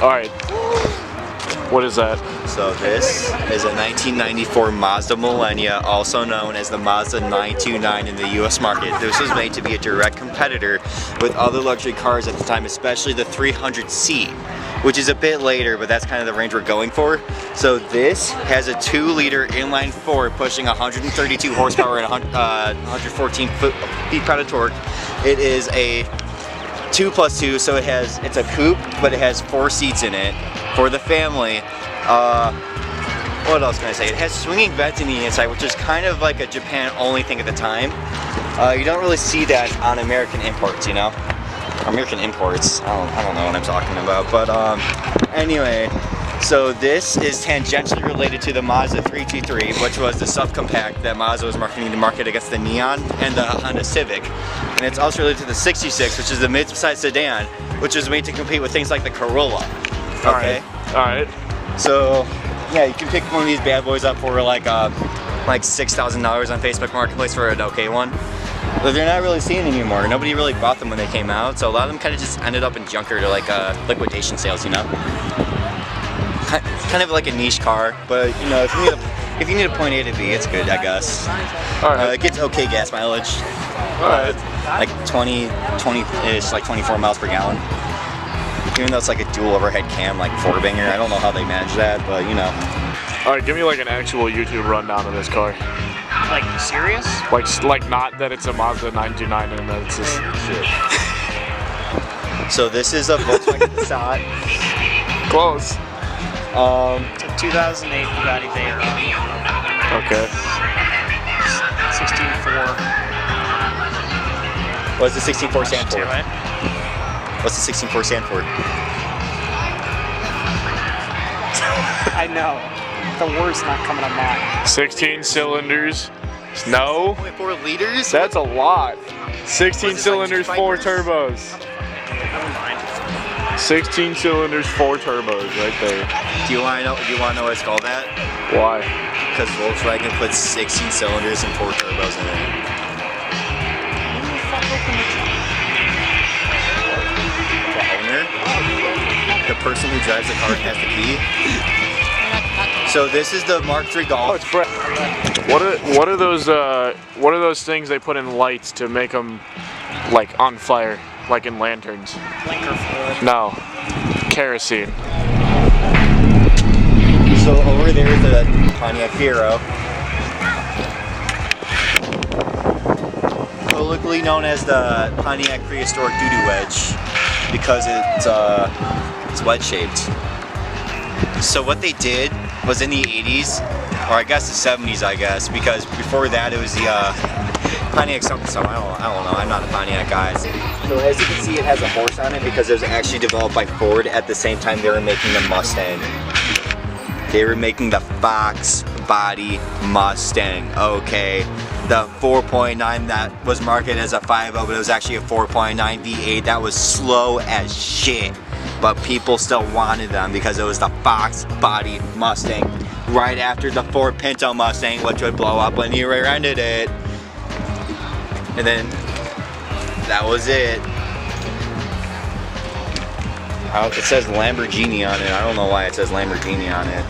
All right. What is that? So this is a 1994 Mazda Millennia, also known as the Mazda 929 in the US market. This was made to be a direct competitor with other luxury cars at the time, especially the 300C, which is a bit later, but that's kind of the range we're going for. So this has a 2-liter inline 4 pushing 132 horsepower and 114 feet-pound of torque. It is a 2+2, so it's a coupe, but it has 4 seats in it for the family. What else can I say? It has swinging vents in the inside, which is kind of like a Japan only thing at the time. You don't really see that on American imports, you know? American imports, I don't know what I'm talking about, but anyway, so this is tangentially related to the Mazda 323, which was the subcompact that Mazda was marketing to market against the Neon and the Honda Civic. And it's also related to the 66, which is the mid-size sedan, which was made to compete with things like the Corolla. Okay? Alright. So, yeah, you can pick one of these bad boys up for like $6,000 on Facebook Marketplace for an okay one. But they're not really seen anymore. Nobody really bought them when they came out, so a lot of them kind of just ended up in junker to like liquidation sales, you know? Kind of like a niche car, but you know, if you need a point A to B, it's good, I guess. Alright. It gets okay gas mileage. Alright. Like 20-ish, like 24 miles per gallon. Even though it's like a dual overhead cam, like 4-banger, I don't know how they manage that, but you know. Alright, give me like an actual YouTube rundown of this car. Like, serious? Like not that it's a Mazda 929 and that it's just shit. So this is a Volkswagen Passat. Close. It's a 2008 Bugatti Veyron. Okay. 16.4. What's the 16.4 stand for? Right? What's the 16.4 stand for? I know. The word's not coming to mind. 16 cylinders. No. 4 liters? That's a lot. 16 cylinders, 4 turbos. Never mind. 16 cylinders, 4 turbos, right there. Do you want to know why it's called that? Why? Because Volkswagen puts 16 cylinders and 4 turbos in it. The owner? The person who drives the car has the key? So this is the Mark III Golf. Oh, it's Brett. What are those things they put in lights to make them like on fire, like in lanterns? Blinker fluid. No, kerosene. So over there is the Pontiac Veyron, colloquially known as the Pontiac Prehistoric Doo-Doo Wedge, because it's wedge shaped. So what they did was in the 80s, or I guess the 70s, I guess, because before that it was the Pontiac something, I don't know, I'm not a Pontiac guy. So as you can see, it has a horse on it because it was actually developed by Ford at the same time they were making the Mustang. They were making the Fox body Mustang, okay? The 4.9 that was marketed as a 5.0, but it was actually a 4.9 V8 that was slow as shit. But people still wanted them because it was the Fox body Mustang right after the Ford Pinto Mustang, which would blow up when you rear-ended it. And then that was it. It says Lamborghini on it. I don't know why it says Lamborghini on it.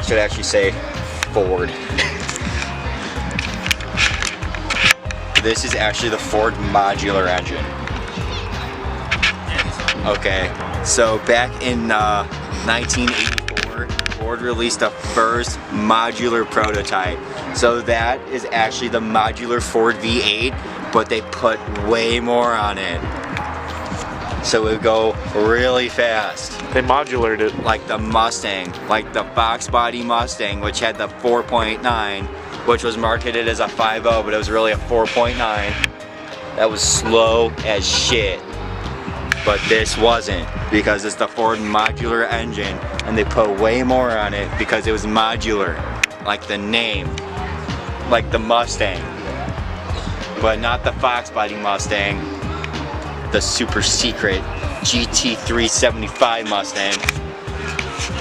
It should actually say Ford. This is actually the Ford modular engine. Okay, so back in 1984, Ford released the first modular prototype. So that is actually the modular Ford V8, but they put way more on it. So it would go really fast. They modulated it. Like the Mustang, like the Fox body Mustang, which had the 4.9, which was marketed as a 5.0, but it was really a 4.9. That was slow as shit. But this wasn't, because it's the Ford modular engine, and they put way more on it because it was modular, like the name, like the Mustang, but not the Fox body Mustang, the super secret GT375 Mustang,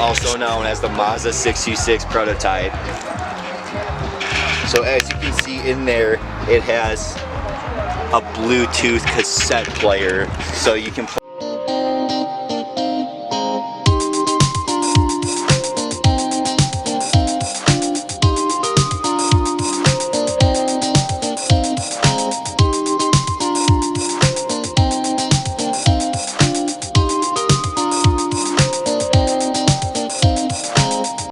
also known as the Mazda 626 prototype. So as you can see in there, it has a Bluetooth cassette player, so you can play